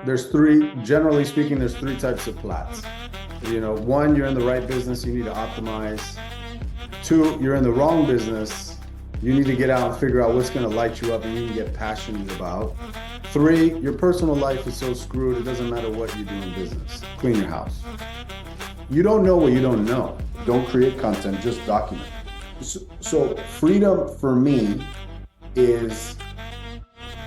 that generally speaking, there's three types of plats. One, you're in the right business, you need to optimize. Two, you're in the wrong business, you need to get out and figure out what's going to light you up and you can get passionate about. Three, your personal life is so screwed, it doesn't matter what you do in business. Clean your house. You don't know what you don't know. Don't create content, just document. So freedom for me is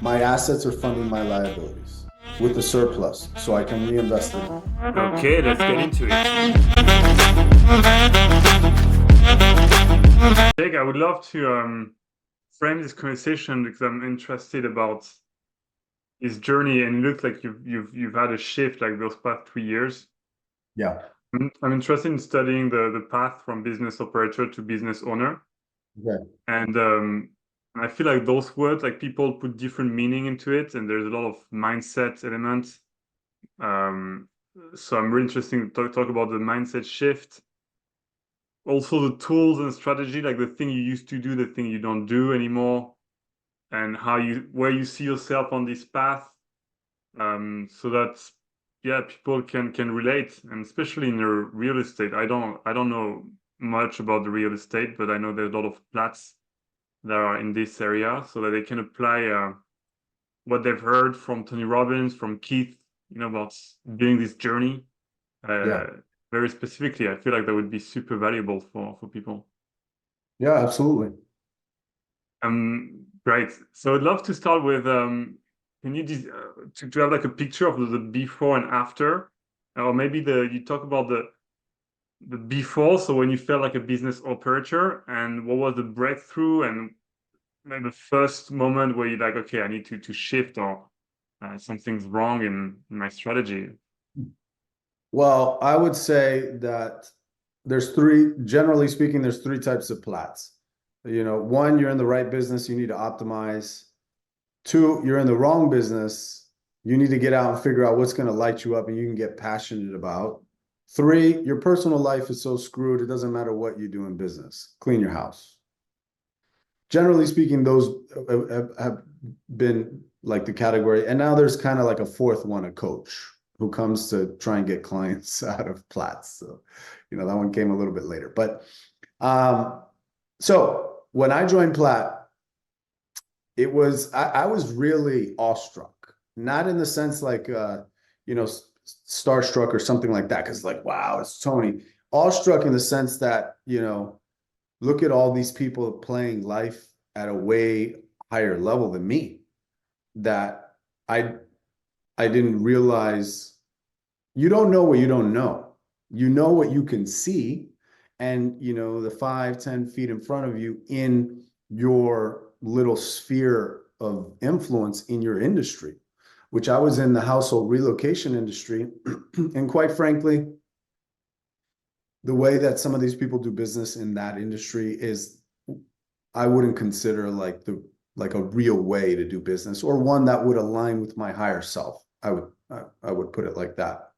my assets are funding my liabilities with the surplus so I can reinvest it. Okay, let's get into it. Jake, I would love to frame this conversation because I'm interested about his journey, and it looks like you've had a shift like those past 3 years. Yeah. I'm interested in studying the path from business operator to business owner. Okay. And I feel like those words, like people put different meaning into it, and there's a lot of mindset elements. So I'm really interested to talk about the mindset shift. Also the tools and strategy, like the thing you used to do, the thing you don't do anymore, and where you see yourself on this path. So that people can relate, and especially in the real estate. I don't know much about the real estate, but I know there's a lot of plats that are in this area, so that they can apply what they've heard from Tony Robbins, from Keith, about doing this journey. Yeah. Very specifically, I feel like that would be super valuable for people. Yeah, absolutely. Great. So I'd love to start with can you to have like a picture of the before and after, or maybe you talk about the before, so when you felt like a business operator, and what was the breakthrough, and maybe the first moment where you're like, okay, I need to shift, or something's wrong in my strategy. Well, I would say that generally speaking, there's three types of plats. One, you're in the right business, you need to optimize. Two, you're in the wrong business, you need to get out and figure out what's going to light you up and you can get passionate about. Three, your personal life is so screwed, it doesn't matter what you do in business. Clean your house. Generally speaking, those have been like the category. And now there's kind of like a fourth one, a coach who comes to try and get clients out of plats. So, that one came a little bit later. But so when I joined Platt, I was really awestruck, not in the sense like starstruck or something like that, because like, wow, it's Tony. Awestruck in the sense that, look at all these people playing life at a way higher level than me, that I didn't realize. You don't know what you don't know. You know what you can see, and the 5-10 feet in front of you in your little sphere of influence in your industry, which I was in the household relocation industry. And quite frankly, the way that some of these people do business in that industry is, I wouldn't consider like a real way to do business, or one that would align with my higher self. I would put it like that.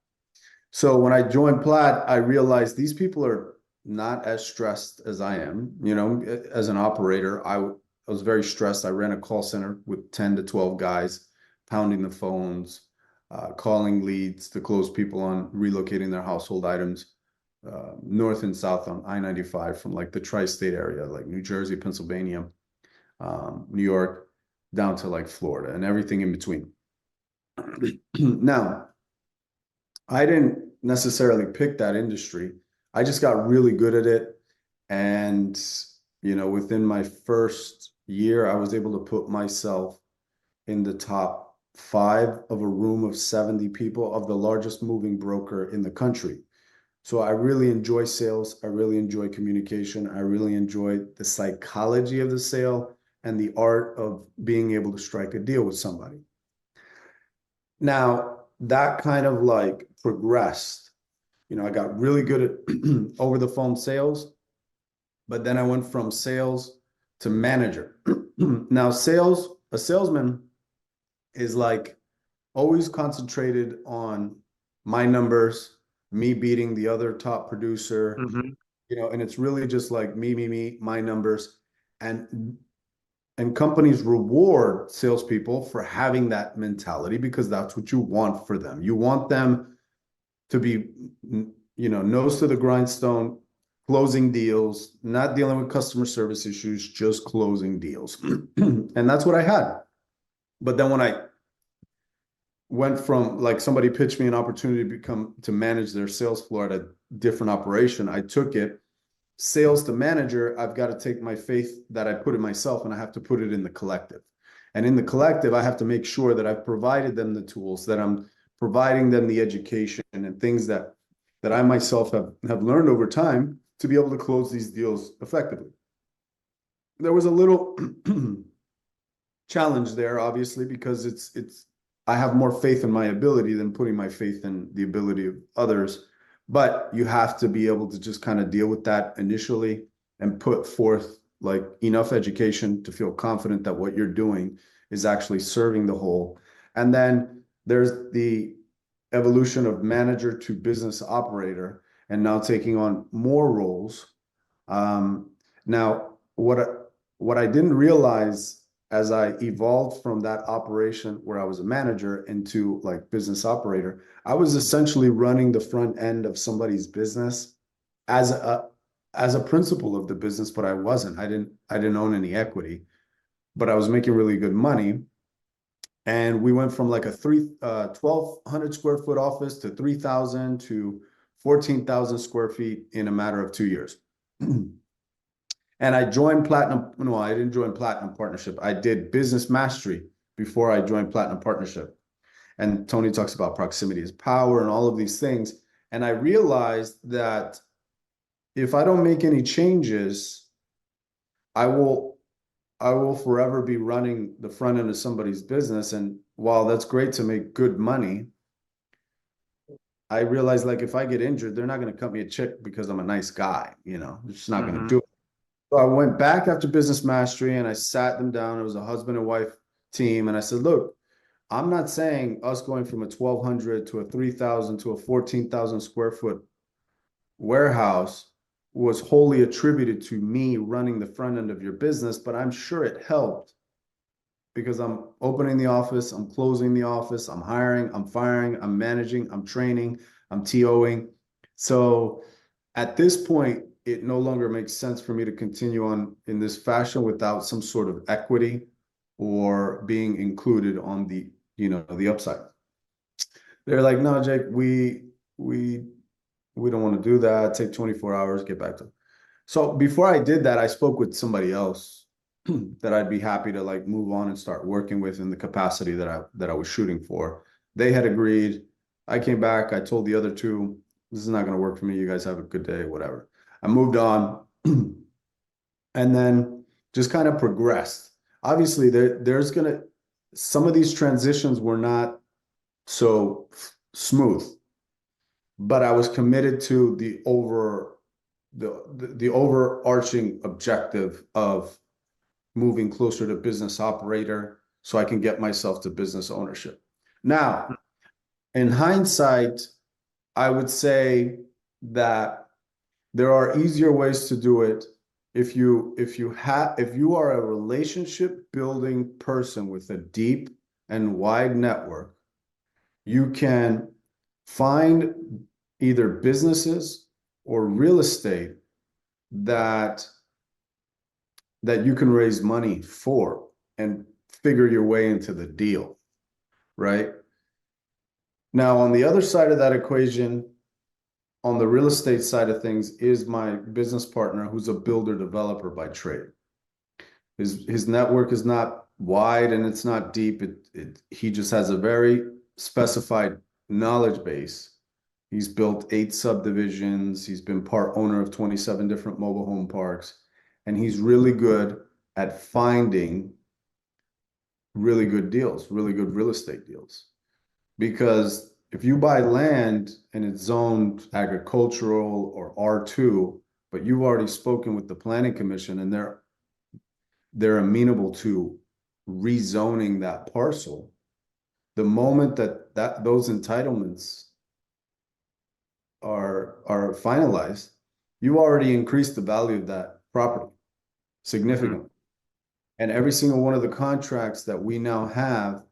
So when I joined Plaid, I realized these people are not as stressed as I am. As an operator, I was very stressed. I ran a call center with 10 to 12 guys, pounding the phones, calling leads to close people on relocating their household items, north and south on I-95 from like the tri-state area, like New Jersey, Pennsylvania, New York, down to like Florida and everything in between. Now, I didn't necessarily pick that industry. I just got really good at it. And, within my first year, I was able to put myself in the top 5 of a room of 70 people of the largest moving broker in the country. So I really enjoy sales. I really enjoy communication. I really enjoy the psychology of the sale and the art of being able to strike a deal with somebody. Now, that kind of like progressed. I got really good at over the phone sales, but then I went from sales to manager. Now, a salesman is like always concentrated on my numbers, me beating the other top producer, Mm-hmm. and it's really just like me, my numbers. And and companies reward salespeople for having that mentality because that's what you want for them. You want them to be, nose to the grindstone, closing deals, not dealing with customer service issues, just closing deals. And that's what I had. But then when I went from, like, somebody pitched me an opportunity to manage their sales floor at a different operation, I took it. Sales to manager, I've got to take my faith that I put in myself and I have to put it in the collective. And in the collective, I have to make sure that I've provided them the tools, that I'm providing them the education and things that I myself have learned over time to be able to close these deals effectively. There was a little challenge there, obviously, because it's I have more faith in my ability than putting my faith in the ability of others. But you have to be able to just kind of deal with that initially and put forth like enough education to feel confident that what you're doing is actually serving the whole. And then there's the evolution of manager to business operator, and now taking on more roles. Now, what I didn't realize as I evolved from that operation where I was a manager into like business operator, I was essentially running the front end of somebody's business as a principal of the business, but I wasn't. I didn't own any equity, but I was making really good money. And we went from like a 1,200 square foot office to 3,000 to 14,000 square feet in a matter of 2 years. And I joined Platinum. No, I didn't join Platinum Partnership. I did Business Mastery before I joined Platinum Partnership. And Tony talks about proximity is power and all of these things. And I realized that if I don't make any changes, I will forever be running the front end of somebody's business. And while that's great to make good money, I realized, like, if I get injured, they're not going to cut me a check because I'm a nice guy. They're just not going to do it. So I went back after Business Mastery and I sat them down. It was a husband and wife team. And I said, look, I'm not saying us going from a 1,200 to a 3,000 to a 14,000 square foot warehouse was wholly attributed to me running the front end of your business, but I'm sure it helped because I'm opening the office, I'm closing the office, I'm hiring, I'm firing, I'm managing, I'm training, I'm TOing. So at this point, it no longer makes sense for me to continue on in this fashion without some sort of equity or being included on the upside. They're like, no, Jake, we don't want to do that. Take 24 hours, get back to them. So before I did that, I spoke with somebody else that I'd be happy to like move on and start working with in the capacity that I was shooting for. They had agreed. I came back. I told the other two, this is not going to work for me. You guys have a good day, whatever. I moved on and then just kind of progressed. Obviously, some of these transitions were not so smooth, but I was committed to the overarching objective of moving closer to business operator so I can get myself to business ownership. Now, in hindsight, I would say that there are easier ways to do it. If you are a relationship building person with a deep and wide network, you can find either businesses or real estate that you can raise money for and figure your way into the deal, right? Now, on the other side of that equation, on the real estate side of things, is my business partner who's a builder developer by trade. His network is not wide and it's not deep. He just has a very specified knowledge base. He's built 8 subdivisions. He's been part owner of 27 different mobile home parks. And he's really good at finding really good deals, really good real estate deals. Because if you buy land and it's zoned agricultural or R2, but you've already spoken with the planning commission and they're amenable to rezoning that parcel, the moment that those entitlements are finalized, you already increased the value of that property significantly. And every single one of the contracts that we now have,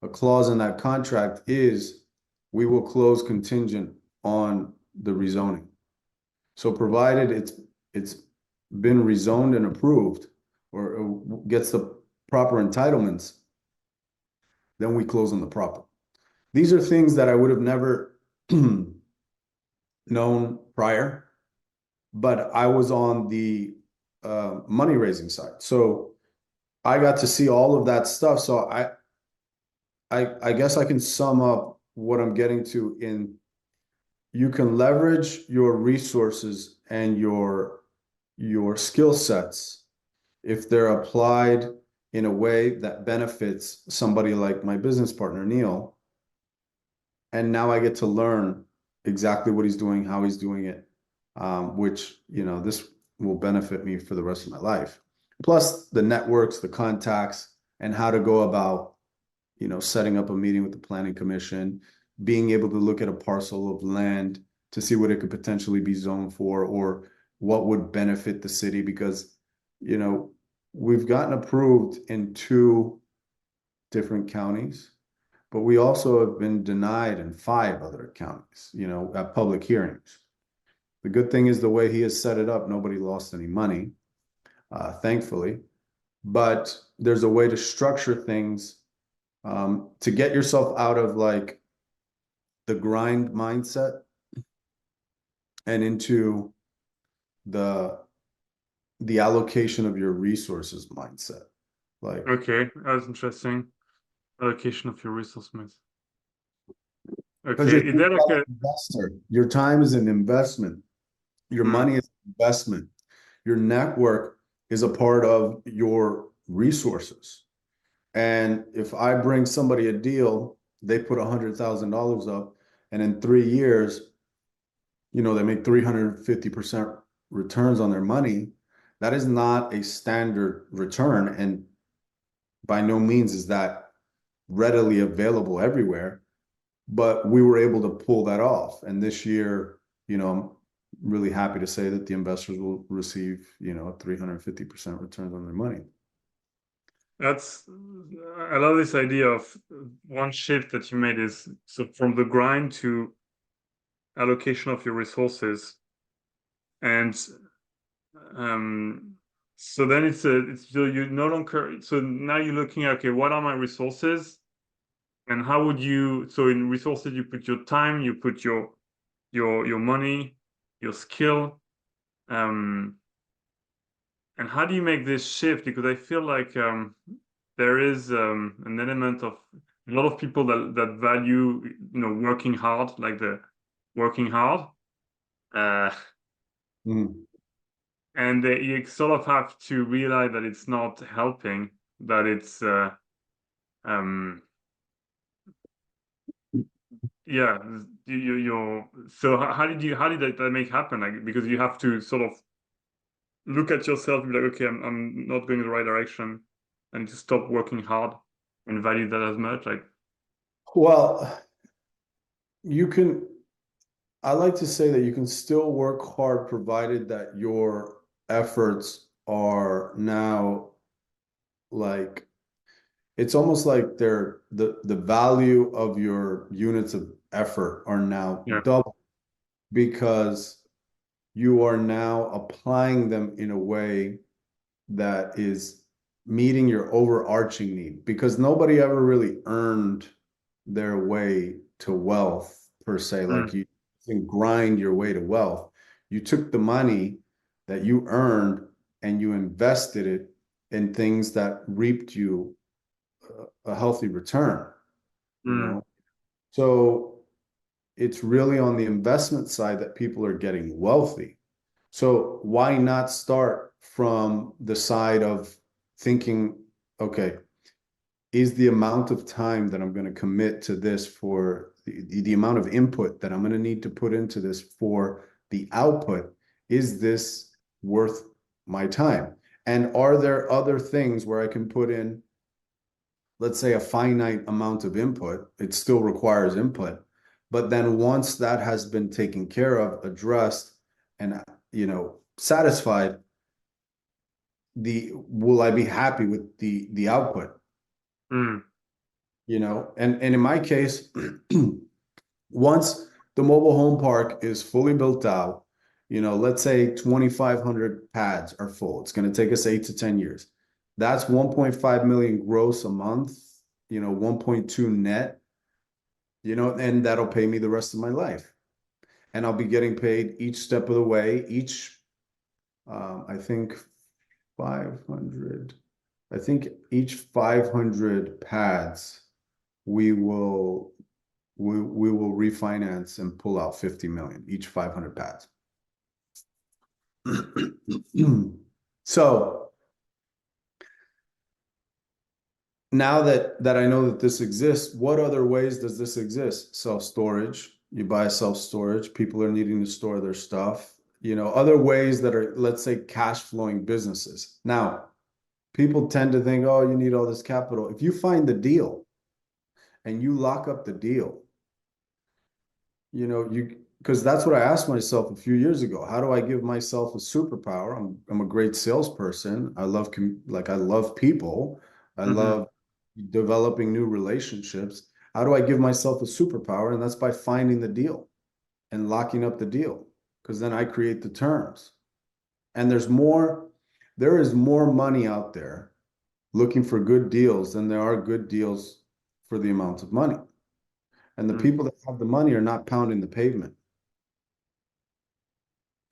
a clause in that contract is we will close contingent on the rezoning. So provided it's been rezoned and approved or gets the proper entitlements, then we close on the property. These are things that I would have never known prior, but I was on the money raising side. So I got to see all of that stuff. So I guess I can sum up what I'm getting to in you can leverage your resources and your skill sets if they're applied in a way that benefits somebody like my business partner, Neil. And now I get to learn exactly what he's doing, how he's doing it, which, this will benefit me for the rest of my life. Plus the networks, the contacts, and how to go about, setting up a meeting with the planning commission, being able to look at a parcel of land to see what it could potentially be zoned for, or what would benefit the city, because, we've gotten approved in 2 different counties, but we also have been denied in 5 other counties, at public hearings. The good thing is the way he has set it up, nobody lost any money, thankfully. But there's a way to structure things to get yourself out of like the grind mindset and into the the allocation of your resources mindset. Like, Okay, that's interesting. Allocation of your resource mix. because Okay, you're is thinking that like about a an investor, your time is an investment, your hmm, money is an investment, your network is a part of your resources. And if I bring somebody a deal, they put $100,000 up, and in 3 years, they make 350% returns on their money. That is not a standard return. And by no means is that readily available everywhere. But we were able to pull that off. And this year, I'm really happy to say that the investors will receive, a 350% returns on their money. that's I love this idea of one shift that you made is so from the grind to allocation of your resources. And so then it's you no longer so now you're looking at okay, what are my resources? And how would you so in resources you put your time, you put your money, your skill. And how do you make this shift? Because I feel like there is an element of a lot of people that value working hard, like the working hard, uh, Mm. and you sort of have to realize that it's not helping, that it's um, yeah, you're so how did that make happen? Like because you have to sort of look at yourself and be like, okay, I'm not going in the right direction. I need to stop working hard and value that as much. Like, Well, you can, I like to say that you can still work hard provided that your efforts are now like, it's almost like the value of your units of effort are now yeah, double, because you are now applying them in a way that is meeting your overarching need, because nobody ever really earned their way to wealth per se. Like, mm, you can grind your way to wealth. You took the money that you earned and you invested it in things that reaped you a healthy return, you mm, know? So it's really on the investment side that people are getting wealthy. So why not start from the side of thinking, okay, is the amount of time that I'm going to commit to this for the amount of input that I'm going to need to put into this for the output, is this worth my time? And are there other things where I can put in, let's say, a finite amount of input? It still requires input. But then once that has been taken care of, addressed, and satisfied, will I be happy with the output? Mm. And in my case, once the mobile home park is fully built out, let's say 2,500 pads are full. It's going to take us 8 to 10 years. That's 1.5 million gross a month, 1.2 net, and that'll pay me the rest of my life. And I'll be getting paid each step of the way, I think 500, I think each 500 pads, we will we will refinance and pull out 50 million each 500 pads. So now that I know that this exists, what other ways does this exist? Self-storage. You buy self-storage. People are needing to store their stuff. Other ways that are, let's say, cash flowing businesses. Now, people tend to think, oh, you need all this capital. If you find the deal and you lock up the deal, because that's what I asked myself a few years ago. How do I give myself a superpower? I'm a great salesperson. I love people. I Mm-hmm. love developing new relationships. How do I give myself a superpower? And that's by finding the deal and locking up the deal, because then I create the terms. And there is more money out there looking for good deals than there are good deals for the amount of money. And the Mm. people that have the money are not pounding the pavement,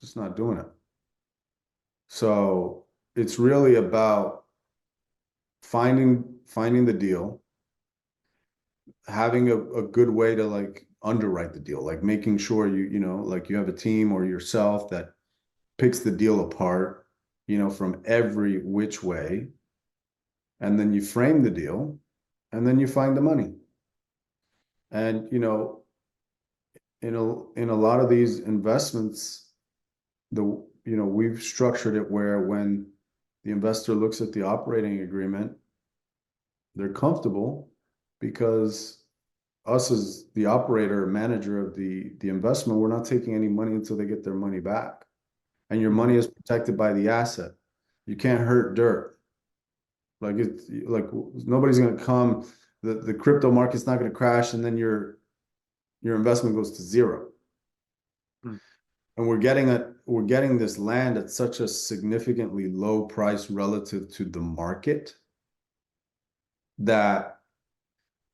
just not doing it. So it's really about finding the deal, having a good way to like underwrite the deal, like making sure like you have a team or yourself that picks the deal apart, from every which way, and then you frame the deal, and then you find the money. And in a lot of these investments, we've structured it where when the investor looks at the operating agreement, they're comfortable because us as the operator or manager of the investment, we're not taking any money until they get their money back. And your Mm. money is protected by the asset. You can't hurt dirt. Like it's like nobody's going to come. The crypto market's not going to crash, and then your investment goes to zero. Mm. And we're getting this land at such a significantly low price relative to the market that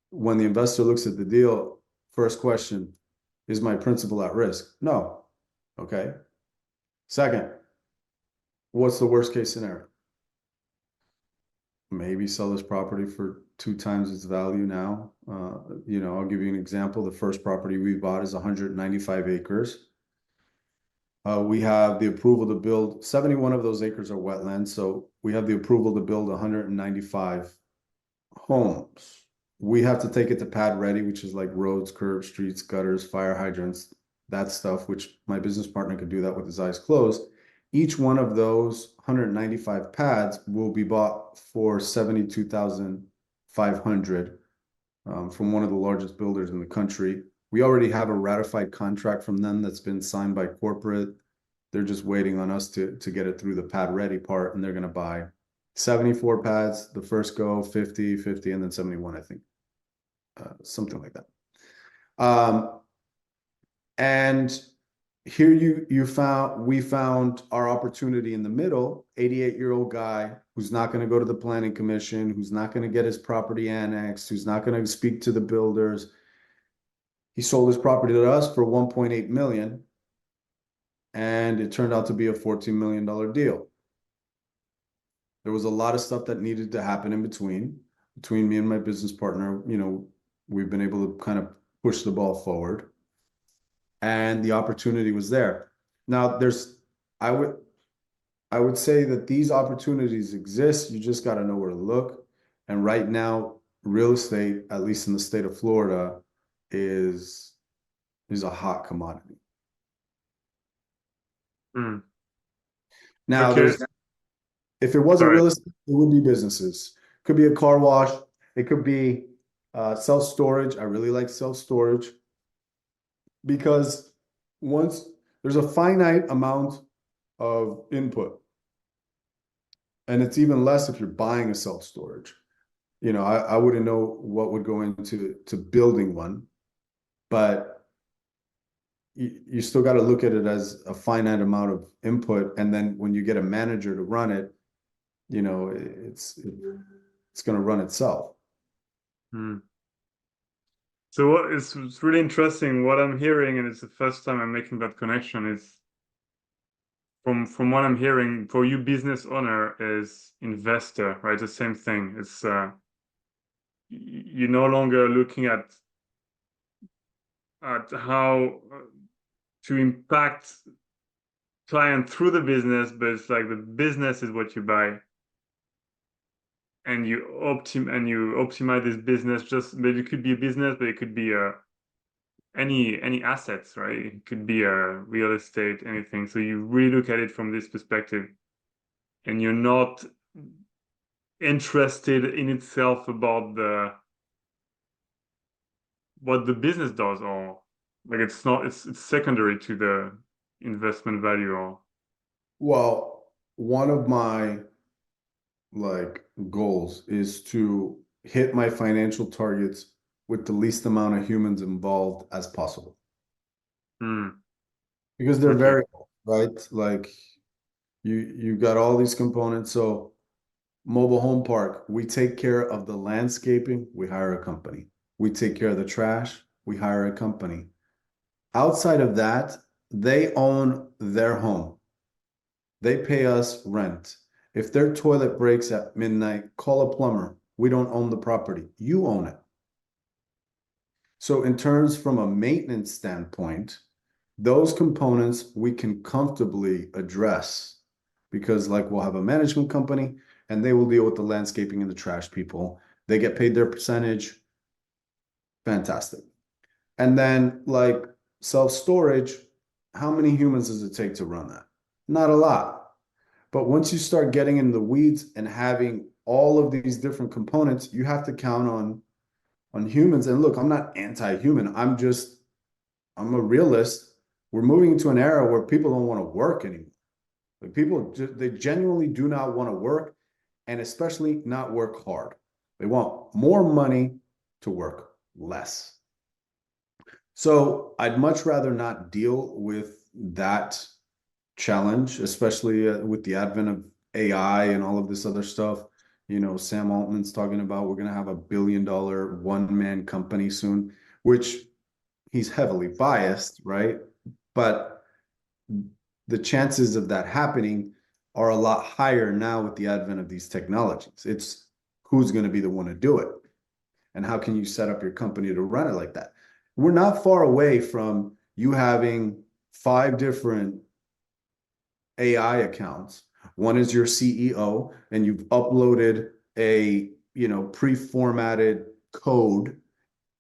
when the investor looks at the deal, first question, is my principal at risk? No. Okay. Second, what's the worst case scenario? Maybe sell this property for 2 times its value now. I'll give you an example. The first property we bought is 195 acres. We have the approval to build 71 of those acres are wetlands, so we have the approval to build 195 homes. We have to take it to pad ready, which is like roads, curbs, streets, gutters, fire hydrants, that stuff, which my business partner could do that with his eyes closed. Each one of those 195 pads will be bought for 72,500 from one of the largest builders in the country. We already have a ratified contract from them that's been signed by corporate. They're just waiting on us to get it through the pad ready part, and they're going to buy 74 pads, the first go, 50, 50, and then 71, I think. Something like that. And here we found our opportunity in the middle, 88-year-old guy who's not going to go to the planning commission, who's not going to get his property annexed, who's not going to speak to the builders. He sold his property to us for 1.8 million, and it turned out to be a $14 million deal. There was a lot of stuff that needed to happen in between me and my business partner. We've been able to kind of push the ball forward, and the opportunity was there. Now, I would I would say that these opportunities exist. You just got to know where to look. And right now, real estate, at least in the state of Florida, is a hot commodity. Mm. Now, Okay. if it wasn't Sorry. real estate, it would be businesses. Could be a car wash. It could be self-storage. I really like self-storage because once there's a finite amount of input, And it's even less if you're buying a self-storage. I wouldn't know what would go into building one, but you still got to look at it as a finite amount of input. And then when you get a manager to run it, it's going to run itself. Hmm. So what is it's really interesting what I'm hearing, and it's the first time I'm making that connection, is from what I'm hearing, for you business owner is investor, right? The same thing. It's you're no longer looking at how to impact client through the business, but it's like the business is what you buy, and you optimize this business. Just but it could be a business, but it could be any assets, right? It could be a real estate, anything. So you really look at it from this perspective, and you're not interested in itself about the what the business does, or like it's not it's secondary to the investment value. Or Well, one of my like goals is to hit my financial targets with the least amount of humans involved as possible hmm, because they're okay. variable, right? Like you got all these components. So mobile home park, we take care of the landscaping, we hire a company. We take care of the trash, we hire a company. Outside of that, they own their home. They pay us rent. If their toilet breaks at midnight, call a plumber. We don't own the property. You own it. So in terms from a maintenance standpoint, those components we can comfortably address because like we'll have a management company and they will deal with the landscaping and the trash people. They get paid their percentage. Fantastic. And then like self-storage, how many humans does it take to run that? Not a lot. But once you start getting in the weeds and having all of these different components, you have to count on humans. And look, I'm not anti-human. I'm a realist. We're moving into an era where people don't want to work anymore. Like people they genuinely do not want to work and especially not work hard. They want more money to work less. So I'd much rather not deal with that challenge, especially with the advent of AI and all of this other stuff. Sam Altman's talking about we're going to have $1 billion one-man company soon, which he's heavily biased, right? But the chances of that happening are a lot higher now with the advent of these technologies. It's who's going to be the one to do it, and how can you set up your company to run it like that? We're not far away from you having 5 different AI accounts. One is your CEO, and you've uploaded a pre-formatted code,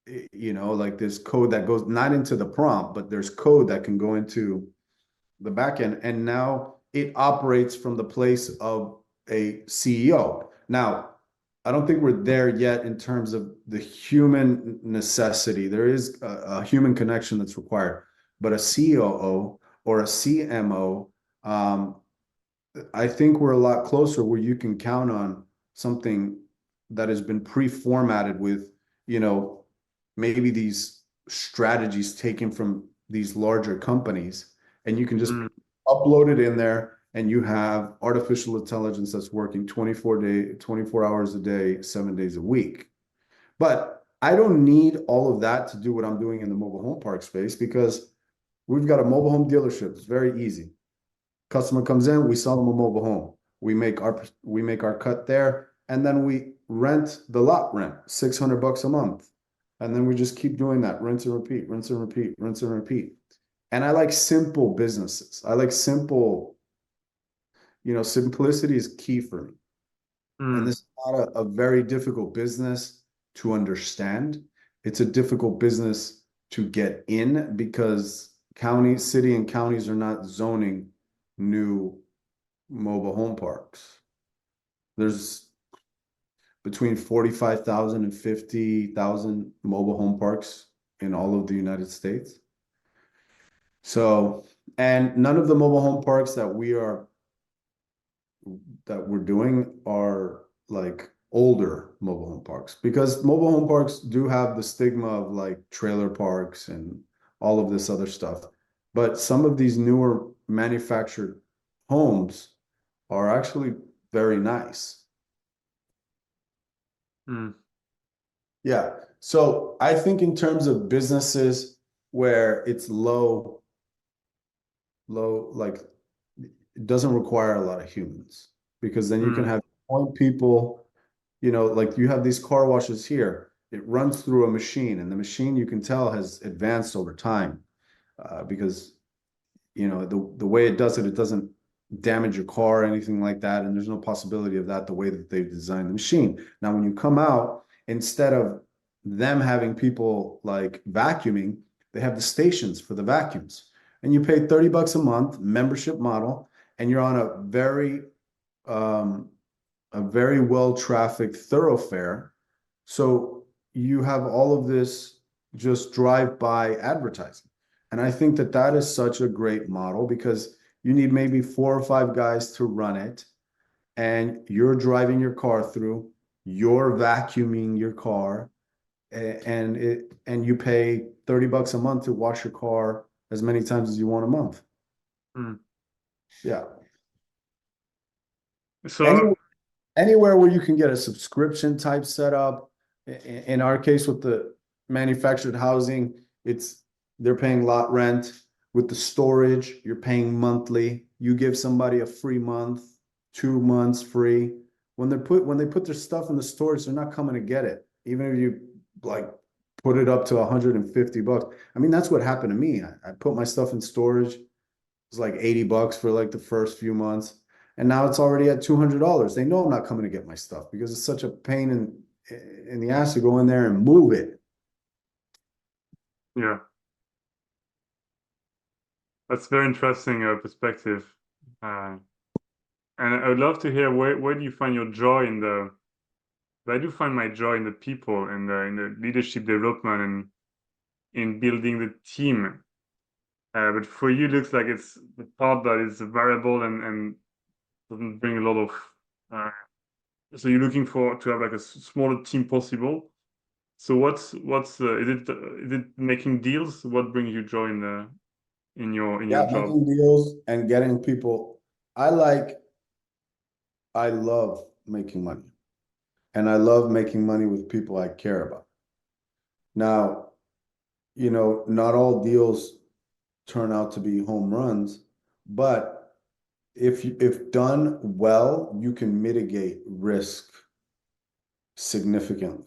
like this code that goes not into the prompt, but there's code that can go into the backend, and now it operates from the place of a CEO. Now, I don't think we're there yet in terms of the human necessity. There is a human connection that's required, but a COO or a CMO, I think we're a lot closer where you can count on something that has been pre-formatted with, you know, maybe these strategies taken from these larger companies, and you can just Hmm. upload it in there and you have artificial intelligence that's working 24 hours a day, 7 days a week. But I don't need all of that to do what I'm doing in the mobile home park space because we've got a mobile home dealership. It's very easy. Customer comes in, we sell them a mobile home. We make our cut there, and then we rent the lot rent, $600 a month. And then we just keep doing that, rinse and repeat, rinse and repeat, rinse and repeat. And I like simple businesses. I like simple, simplicity is key for me. And Hmm. this is not a very difficult business to understand. It's a difficult business to get in because city and counties are not zoning new mobile home parks. There's between 45,000 and 50,000 mobile home parks in all of the United States. So, and none of the mobile home parks that we are that we're doing are like older mobile home parks, because mobile home parks do have the stigma of like trailer parks and all of this other stuff. But some of these newer manufactured homes are actually very nice. Mm, Yeah. So I think in terms of businesses where it's low, like it doesn't require a lot of humans, because then you can mm, have point people, like you have these car washes here. It runs through a machine, and the machine you can tell has advanced over time, because the way it does it, it doesn't damage your car or anything like that, and there's no possibility of that the way that they've designed the machine. Now, when you come out, instead of them having people like vacuuming, they have the stations for the vacuums, and you pay $30 a month membership model, and you're on um, a very well trafficked thoroughfare. So you have all of this just drive by advertising. And I think that that is such a great model, because you need maybe 4 or 5 guys to run it, and you're driving your car through, you're vacuuming your car, and you pay $30 a month to wash your car as many times as you want a month. mm. Yeah. So, Any anywhere where you can get a subscription type setup. In our case, with the manufactured housing, it's they're paying lot rent. With the storage, you're paying monthly. You give somebody a free month, 2 months free. When they put their stuff in the storage, they're not coming to get it. Even if you like put it up to $150. I mean, that's what happened to me. I put my stuff in storage. It was like $80 for like the first few months. And now it's already at $200. They know I'm not coming to get my stuff, because it's such a pain in the ass to go in there and move it. yeah, that's very interesting perspective. Uh, and I would love to hear where do you find your joy in the. I do find my joy in the people and in the leadership development and in building the team. But for you, it looks like it's the part that is variable and doesn't bring a lot of. Uh, so you're looking for to have like a smaller team possible. So what's is it making deals? What brings you joy in the in your Yeah, job? making deals and getting people. I like, I love making money, and I love making money with people I care about. Now, not all deals turn out to be home runs, but if done well, you can mitigate risk significantly.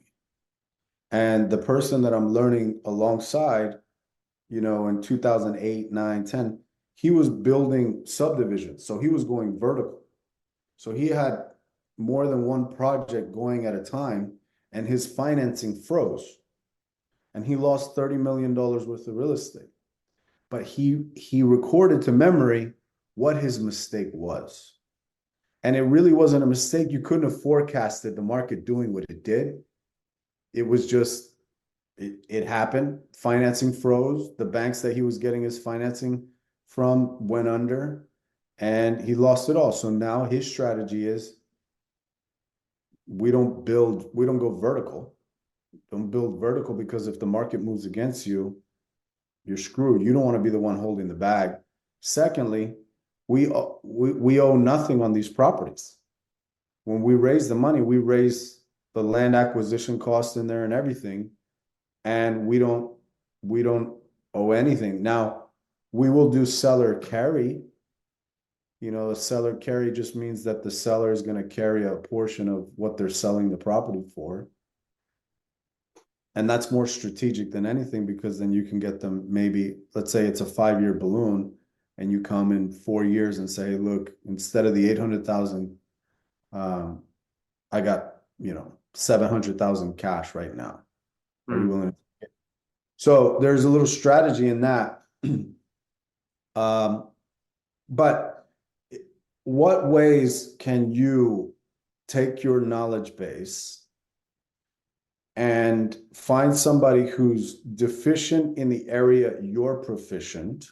And the person that I'm learning alongside, in 2008, 9, 10, he was building subdivisions. So he was going vertical. So he had more than one project going at a time, and his financing froze. And he lost $30 million worth of real estate. But he recorded to memory what his mistake was. And it really wasn't a mistake. You couldn't have forecasted the market doing what it did. It was just, it happened. Financing froze. The banks that he was getting his financing from went under, and he lost it all. So now his strategy is, we don't go vertical. Don't build vertical, because if the market moves against you, you're screwed. You don't want to be the one holding the bag. Secondly, we owe nothing on these properties. When we raise the money, we raise the land acquisition cost in there and everything, and we don't owe anything. Now, we will do seller carry. A seller carry just means that the seller is going to carry a portion of what they're selling the property for. And that's more strategic than anything, because then you can get them, maybe, let's say it's a 5-year balloon, and you come in 4 years and say, look, instead of the 800,000, I got, 700,000 cash right now. Are you Mm, willing to? So there's a little strategy in that. But what ways can you take your knowledge base and find somebody who's deficient in the area you're proficient,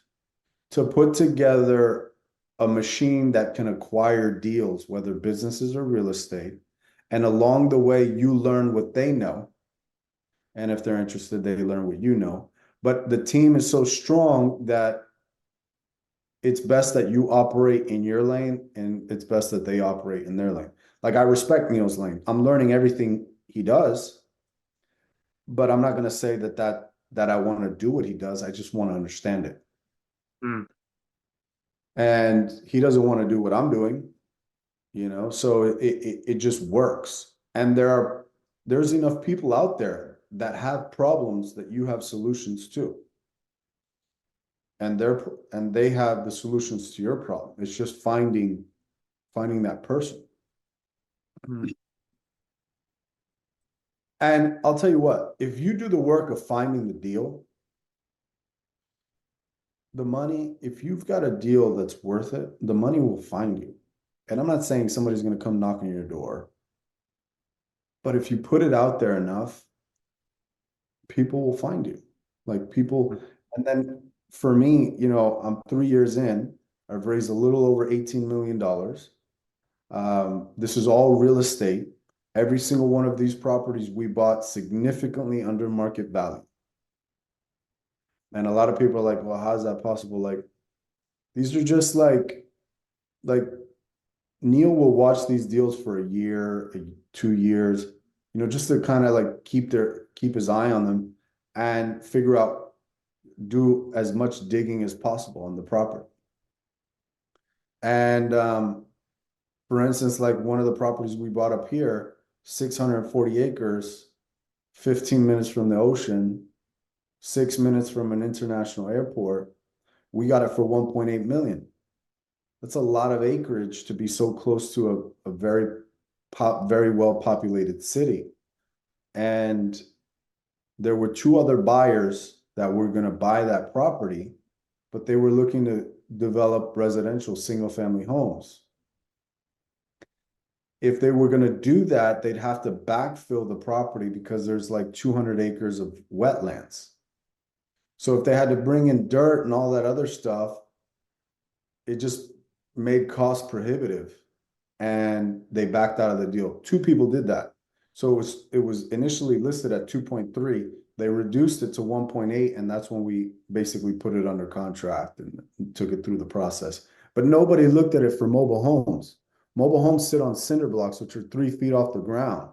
to put together a machine that can acquire deals, whether businesses or real estate. And along the way, you learn what they know. And if they're interested, they learn what you know. But the team is so strong that it's best that you operate in your lane and it's best that they operate in their lane. Like I respect Neil's lane. I'm learning everything he does, but I'm not going to say that I want to do what he does. I just want to understand it. Mm. And he doesn't want to do what I'm doing, so it just works. And there's enough people out there that have problems that you have solutions to. And they have the solutions to your problem. It's just finding that person. Mm. And I'll tell you what, if you do the work of finding the deal, the money, if you've got a deal that's worth it, the money will find you. And I'm not saying somebody's going to come knock on your door, but if you put it out there enough, people will find you. Like people, and then for me, I'm 3 years in. I've raised a little over $18 million. This is all real estate. Every single one of these properties we bought significantly under market value. And a lot of people are like, well, how's that possible? Like, these are just like Neil will watch these deals for a year, 2 years, just to kind of like keep his eye on them and figure out, do as much digging as possible on the property. And for instance, like one of the properties we bought up here, 640 acres, 15 minutes from the ocean, 6 minutes from an international airport. We got it for 1.8 million. That's a lot of acreage to be so close to a very well populated city. And there were two other buyers that were going to buy that property, but they were looking to develop residential single family homes. If they were going to do that, they'd have to backfill the property because there's like 200 acres of wetlands. So if they had to bring in dirt and all that other stuff, it just made cost prohibitive, and they backed out of the deal. Two people did that. So it was initially listed at 2.3. They reduced it to 1.8, and that's when we basically put it under contract and took it through the process. But nobody looked at it for mobile homes. Mobile homes sit on cinder blocks, which are 3 feet off the ground.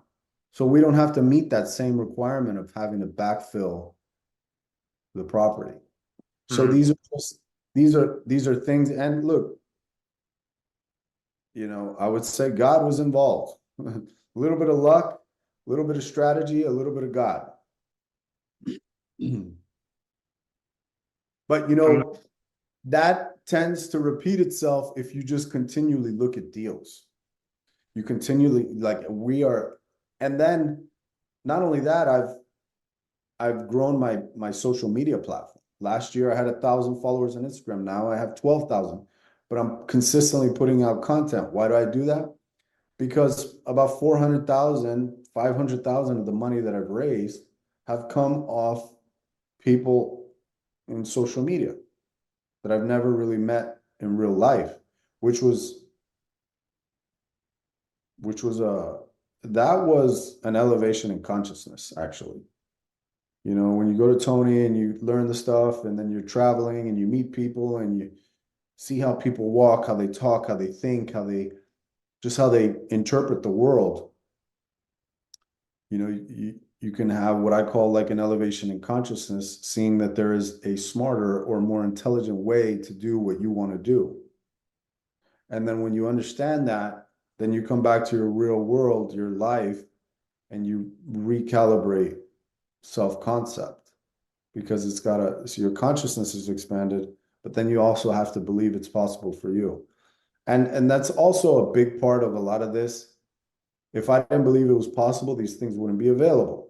So we don't have to meet that same requirement of having to backfill the property. So Mm. these are things. And look, I would say God was involved. A little bit of luck, a little bit of strategy, a little bit of God. But I'm that tends to repeat itself if you just continually look at deals. You continually and then not only that, I've grown my social media platform. Last year I had 1,000 followers on Instagram. Now I have 12,000, but I'm consistently putting out content. Why do I do that? Because about 400,000, 500,000 of the money that I've raised have come off people in social media that I've never really met in real life, which was that was an elevation in consciousness, actually. When you go to Tony and you learn the stuff, and then you're traveling and you meet people and you see how people walk, how they talk, how they think, how they interpret the world. You can have what I call like an elevation in consciousness, seeing that there is a smarter or more intelligent way to do what you want to do. And then when you understand that, then you come back to your real world, your life, and you recalibrate self-concept, because so your consciousness is expanded, but then you also have to believe it's possible for you. And that's also a big part of a lot of this. If I didn't believe it was possible, these things wouldn't be available.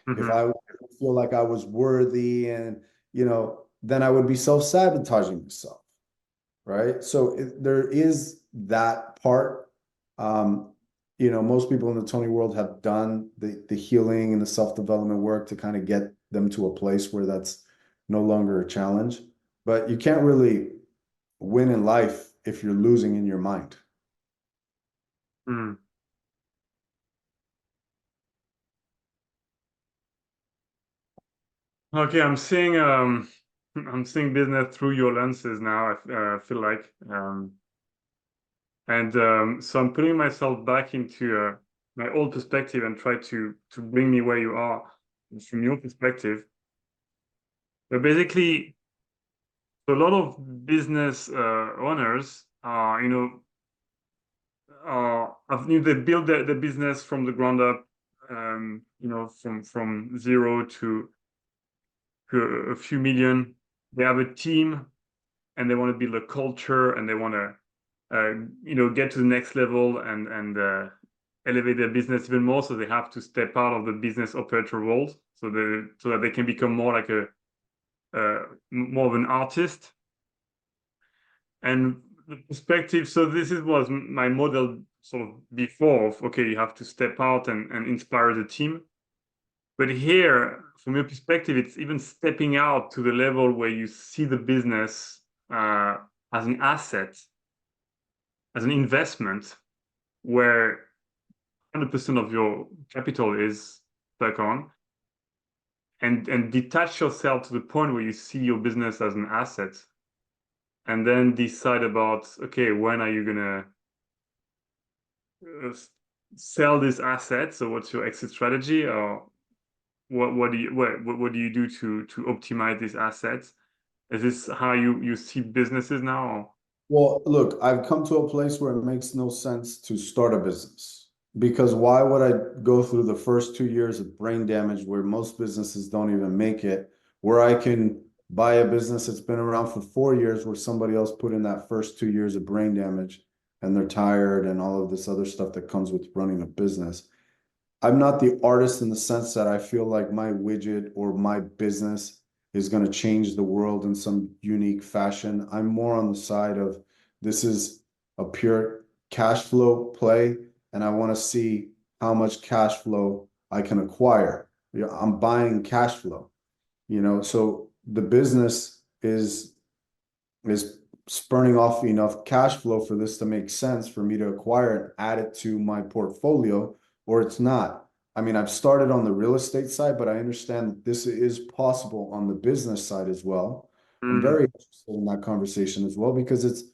If I feel like I was worthy, and then I would be self-sabotaging myself, right? So there is that part. Most people in the Tony world have done the healing and the self-development work to kind of get them to a place where that's no longer a challenge. But you can't really win in life if you're losing in your mind. Mm. Okay, I'm seeing business through your lenses now. I feel like, and so I'm putting myself back into my old perspective and try to bring me where you are from your perspective. But basically, a lot of business owners are, they build the business from the ground up, from zero to a few million. They have a team and they want to build a culture and they want to, get to the next level and elevate their business even more. So they have to step out of the business operator role so that they can become more like more of an artist. And the perspective, so was my model sort of before of, okay, you have to step out and inspire the team. But here, from your perspective, it's even stepping out to the level where you see the business as an asset, as an investment, where 100% of your capital is stuck on, and detach yourself to the point where you see your business as an asset, and then decide about, okay, when are you gonna sell this asset? So what's your exit strategy, or what do you do to optimize these assets? Is this how you see businesses now? Or? Well, look, I've come to a place where it makes no sense to start a business because why would I go through the first 2 years of brain damage where most businesses don't even make it, where I can buy a business that's been around for 4 years where somebody else put in that first 2 years of brain damage and they're tired and all of this other stuff that comes with running a business. I'm not the artist in the sense that I feel like my widget or my business is going to change the world in some unique fashion. I'm more on the side of this is a pure cash flow play, and I want to see how much cash flow I can acquire. I'm buying cash flow, so the business is spurning off enough cash flow for this to make sense for me to acquire and add it to my portfolio, or it's not. I mean, I've started on the real estate side, but I understand that this is possible on the business side as well. I'm Mm, very interested in that conversation as well because it's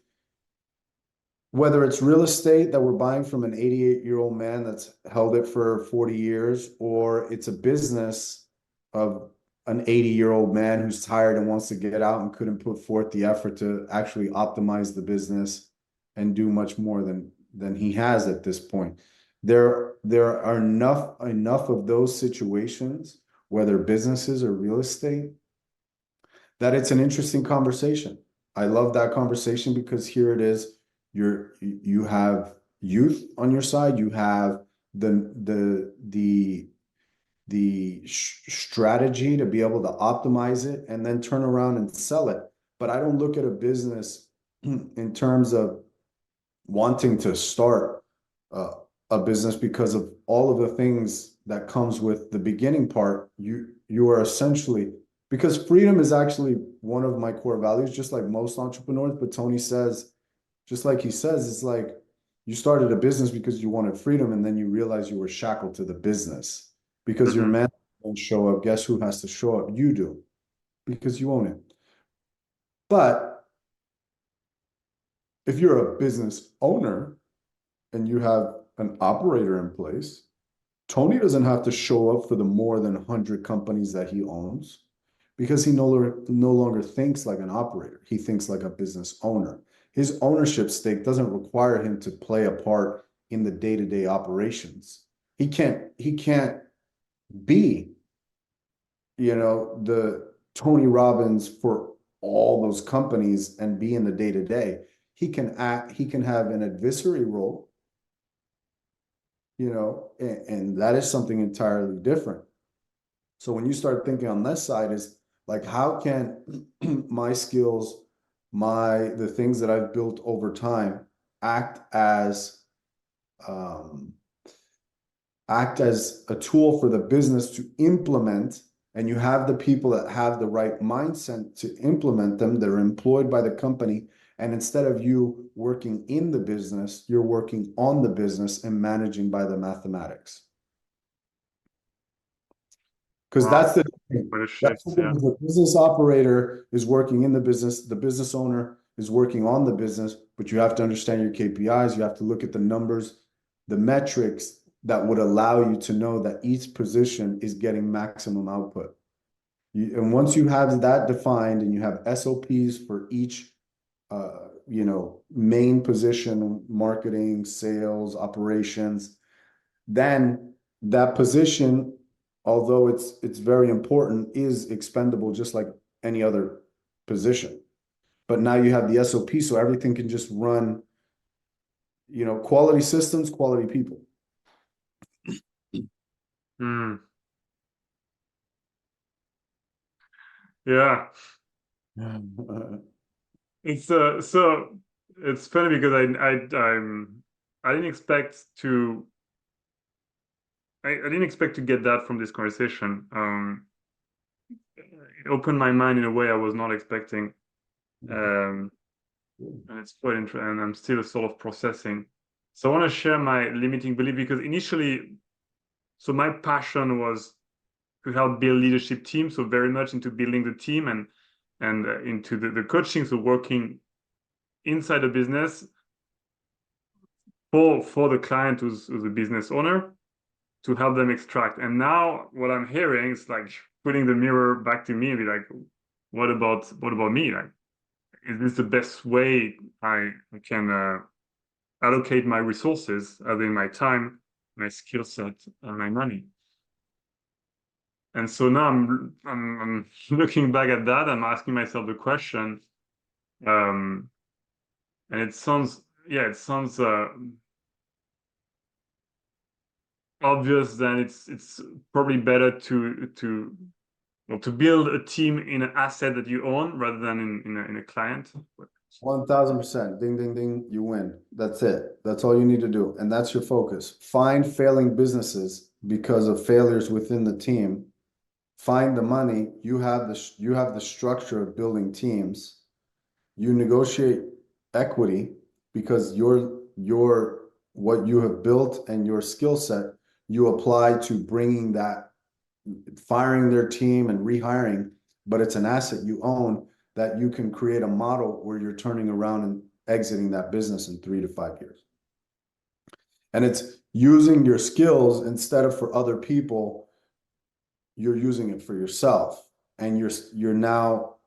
whether it's real estate that we're buying from an 88-year-old man that's held it for 40 years, or it's a business of an 80-year-old man who's tired and wants to get out and couldn't put forth the effort to actually optimize the business and do much more than he has at this point. There are enough of those situations, whether businesses or real estate, that it's an interesting conversation. I love that conversation because here it is. You have youth on your side. You have the strategy to be able to optimize it and then turn around and sell it. But I don't look at a business in terms of wanting to start a business because of all of the things that comes with the beginning part. You are essentially, because freedom is actually one of my core values, just like most entrepreneurs. But Tony says, just like he says, it's like you started a business because you wanted freedom, and then you realize you were shackled to the business because your mhm. man won't show up. Guess who has to show up? You do, because you own it. But if you're a business owner and you have an operator in place, Tony doesn't have to show up for the more than 100 companies that he owns because he no longer thinks like an operator. He thinks like a business owner. His ownership stake doesn't require him to play a part in the day-to-day operations. He can't be, the Tony Robbins for all those companies and be in the day-to-day. He can have an advisory role, and that is something entirely different. So when you start thinking on this side is like, how can my skills, the things that I've built over time act as um, act as a tool for the business to implement, and you have the people that have the right mindset to implement them, that are employed by the company, And instead of you working in the business, you're working on the business and managing by the mathematics. Because Wow. that's the What a that's shift. the thing. Yeah. The business operator is working in the business owner is working on the business, but you have to understand your KPIs. You have to look at the numbers, the metrics that would allow you to know that each position is getting maximum output. And once you have that defined and you have SOPs for each main position, marketing, sales, operations, then that position, although it's very important, is expendable just like any other position. But now you have the SOP, so everything can just run, quality systems, quality people. Mm. Yeah. It's so it's funny because I didn't expect to I didn't expect to get that from this conversation. It opened my mind in a way I was not expecting. Um, and it's quite interesting, and I'm still sort of processing. So I want to share my limiting belief because initially, so my passion was to help build leadership teams, so very much into building the team and into the coaching, so working inside a business for the client who's a business owner to help them extract. And now what I'm hearing is like putting the mirror back to me and be like, what about me? Like, is this the best way I can allocate my resources, as in my time, my skill set, and my money? And so now I'm looking back at that. I'm asking myself the question, and it sounds obvious. Then it's probably better to build a team in an asset that you own rather than in a client. 1000%. Ding, ding, ding. You win. That's it. That's all you need to do. And that's your focus. Find failing businesses because of failures within the team. Find the money. You have the structure of building teams. You negotiate equity because your what you have built and your skill set you apply to bringing that, firing their team and rehiring, but it's an asset you own that you can create a model where you're turning around and exiting that business in 3 to 5 years. And it's using your skills instead of for other people, you're using it for yourself. And you're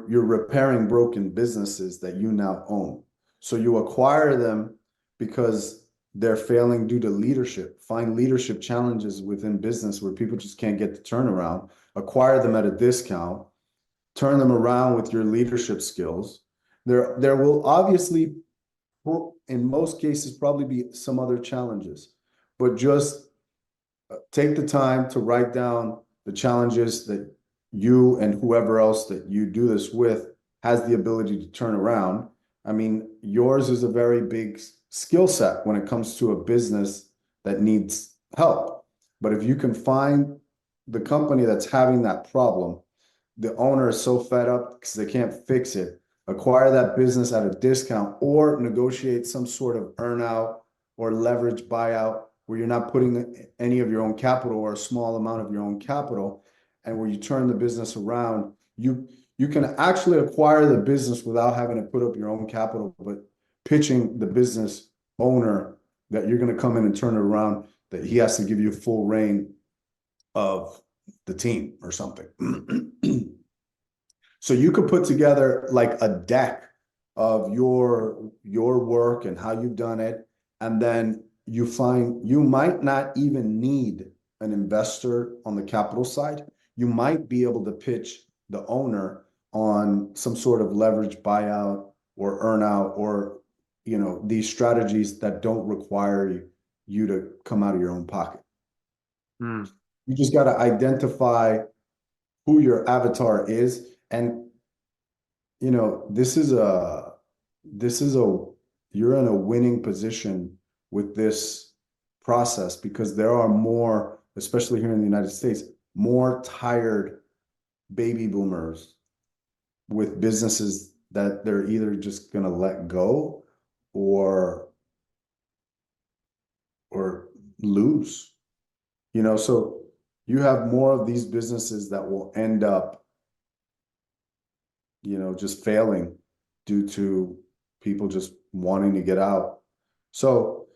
repairing broken businesses that you now own. So you acquire them because they're failing due to leadership. Find leadership challenges within business where people just can't get the turnaround. Acquire them at a discount. Turn them around with your leadership skills. There will obviously, in most cases, probably be some other challenges, but just take the time to write down the challenges that you and whoever else that you do this with has the ability to turn around. I mean, yours is a very big skill set when it comes to a business that needs help. But if you can find the company that's having that problem, the owner is so fed up because they can't fix it, acquire that business at a discount or negotiate some sort of earnout or leverage buyout where you're not putting any of your own capital or a small amount of your own capital, and where you turn the business around, you can actually acquire the business without having to put up your own capital, but pitching the business owner that you're going to come in and turn it around, that he has to give you full reign of the team or something. So you could put together like a deck of your work and how you've done it, and then you find you might not even need an investor on the capital side. You might be able to pitch the owner on some sort of leverage buyout or earnout or these strategies that don't require you to come out of your own pocket. Hmm. You just got to identify who your avatar is. And this is a you're in a winning position with this process because there are more, especially here in the United States, more tired baby boomers with businesses that they're either just gonna let go or or lose. So you have more of these businesses that will end up, just failing due to people just wanting to get out. So,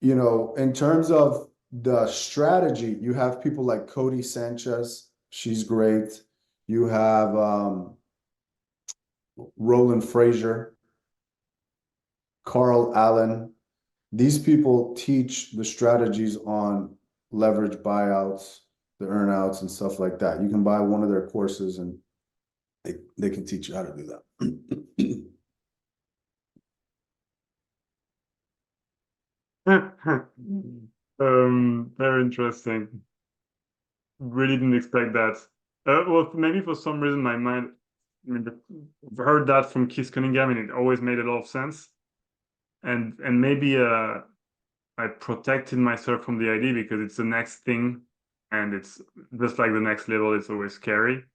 in terms of the strategy, you have people like Cody Sanchez. She's great. You have Roland Frazier, Carl Allen. These people teach the strategies on leverage buyouts, the earnouts, and stuff like that. You can buy one of their courses and they can teach you how to do that. Very interesting. Really didn't expect that. Well, maybe for some reason my mind, I mean, I've heard that from Keith Cunningham, and it always made a lot of sense. And maybe I protected myself from the idea because it's the next thing, and it's just like the next level. It's always scary.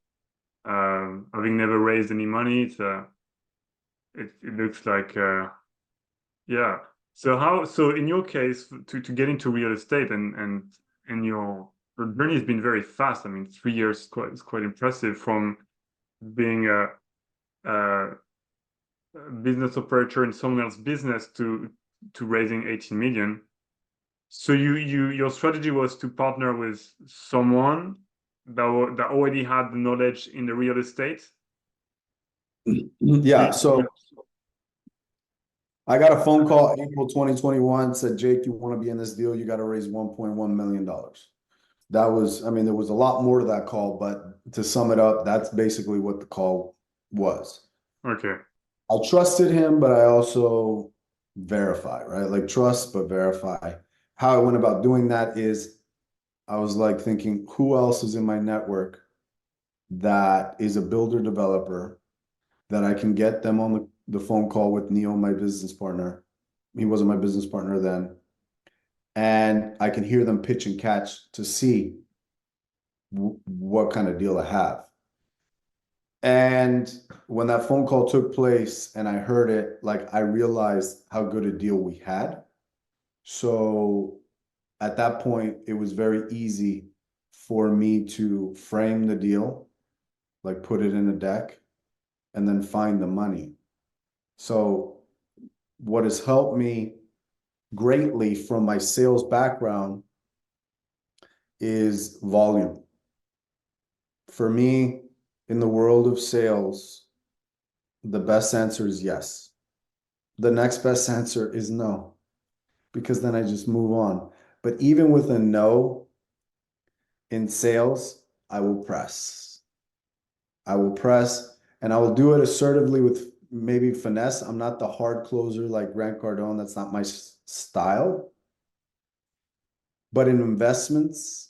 Having never raised any money, it looks like yeah. So in your case, to get into real estate and your journey has been very fast. I mean, 3 years is quite impressive from being a business operator in someone else's business to raising 18 million. So your strategy was to partner with someone that already had the knowledge in the real estate. Yeah, so I got a phone call April 2021, said, Jake, you want to be in this deal? You got to raise $1.1 million. That was, I mean, there was a lot more to that call, but to sum it up, that's basically what the call was. Okay. I trusted him, but I also verify, right? Like trust, but verify. How I went about doing that is I was like thinking, who else is in my network that is a builder developer that I can get them on the phone call with Neil, my business partner. He wasn't my business partner then. And I can hear them pitch and catch to see what kind of deal I have. And when that phone call took place and I heard it, like I realized how good a deal we had. So at that point, it was very easy for me to frame the deal, like put it in a deck, and then find the money. So what has helped me greatly from my sales background is volume. For me, in the world of sales, the best answer is yes. The next best answer is no, because then I just move on. But even with a no in sales, I will press. I will press and I will do it assertively with maybe finesse. I'm not the hard closer like Grant Cardone. That's not my style. But in investments,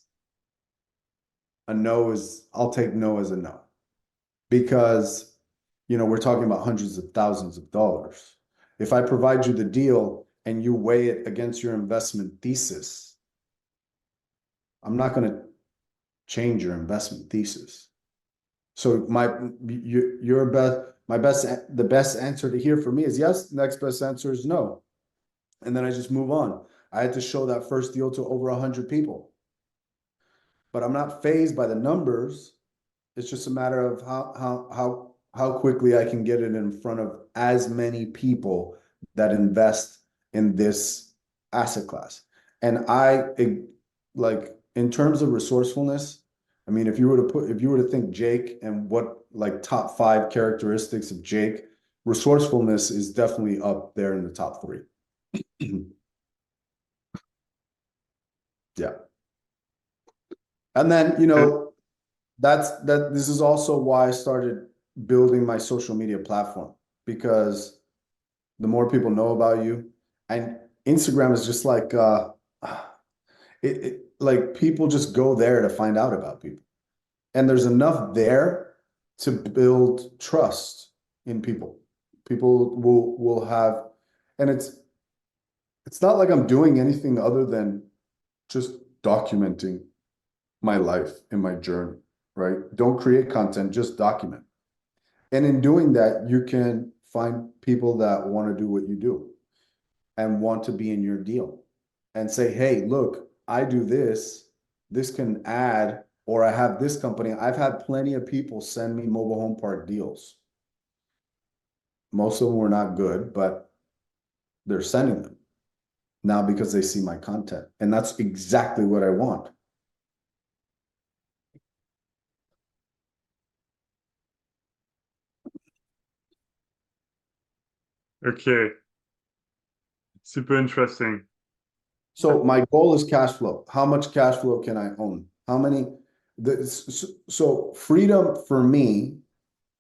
I'll take no as a no because, we're talking about hundreds of thousands of dollars. If I provide you the deal and you weigh it against your investment thesis, I'm not going to change your investment thesis. So the best answer to hear from me is yes. The next best answer is no. And then I just move on. I had to show that first deal to over 100 people. But I'm not fazed by the numbers. It's just a matter of how quickly I can get it in front of as many people that invest in this asset class. And like in terms of resourcefulness, I mean, if you were to think Jake and what like top 5 characteristics of Jake, resourcefulness is definitely up there in the top 3. Yeah. And then, this is also why I started building my social media platform, because the more people know about you, and Instagram is just like like people just go there to find out about people. And there's enough there to build trust in people. People will have, and it's not like I'm doing anything other than just documenting my life and my journey, right? Don't create content, just document. And in doing that, you can find people that want to do what you do and want to be in your deal and say, hey, look, I do this. This can add, or I have this company. I've had plenty of people send me mobile home park deals. Most of them were not good, but they're sending them now because they see my content. And that's exactly what I want. Okay, super interesting. So my goal is cash flow. How much cash flow can I own? How many? So freedom for me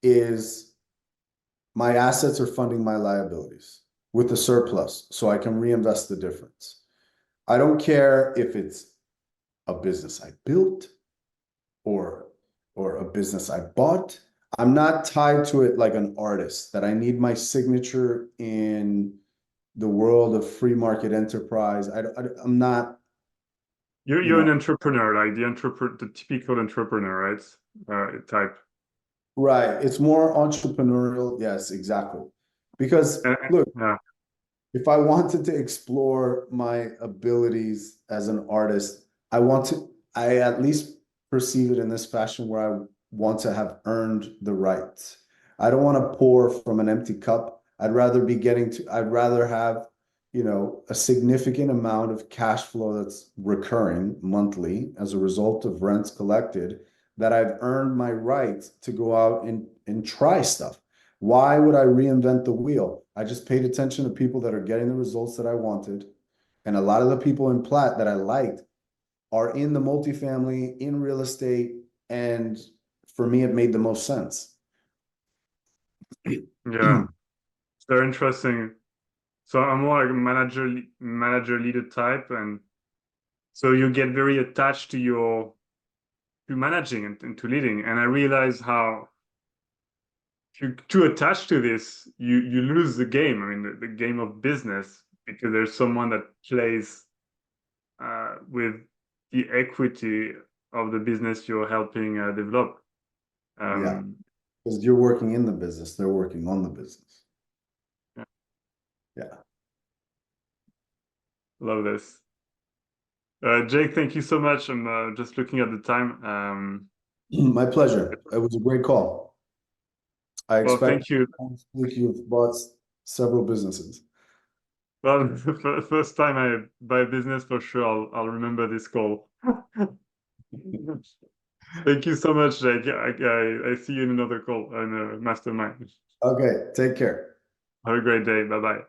is my assets are funding my liabilities with a surplus, so I can reinvest the difference. I don't care if it's a business I built or a business I bought. I'm not tied to it like an artist that I need my signature in the world of free market enterprise. I'm not, You're you you're an know, entrepreneur, like the typical entrepreneur, right? Type. right. It's more entrepreneurial. Yes, exactly. Because look, Yeah, if I wanted to explore my abilities as an artist, I at least perceive it in this fashion where I want to have earned the right. I don't want to pour from an empty cup. I'd rather have, a significant amount of cash flow that's recurring monthly as a result of rents collected that I've earned my right to go out and try stuff. Why would I reinvent the wheel? I just paid attention to people that are getting the results that I wanted. And a lot of the people in Platt that I liked are in the multifamily, in real estate. And for me, it made the most sense. yeah. It's very interesting. So I'm more like a manager leader type, and so you get very attached to your to managing and to leading. And I realize how if you're too attached to this, you lose the game. I mean, the game of business because there's someone that plays with the equity of the business you're helping develop. Yeah. Um, Because you're working in the business, they're working on the business. yeah, Yeah. love this. Jake, thank you so much. I'm just looking at the time. My pleasure. It was a great call. I Well, expect thank you. you've bought several businesses. Well, the first time I buy a business, for sure, I'll remember this call. Thank you so much, Jake. I see you in another call in a mastermind. Okay, take care. Have a great day. Bye bye.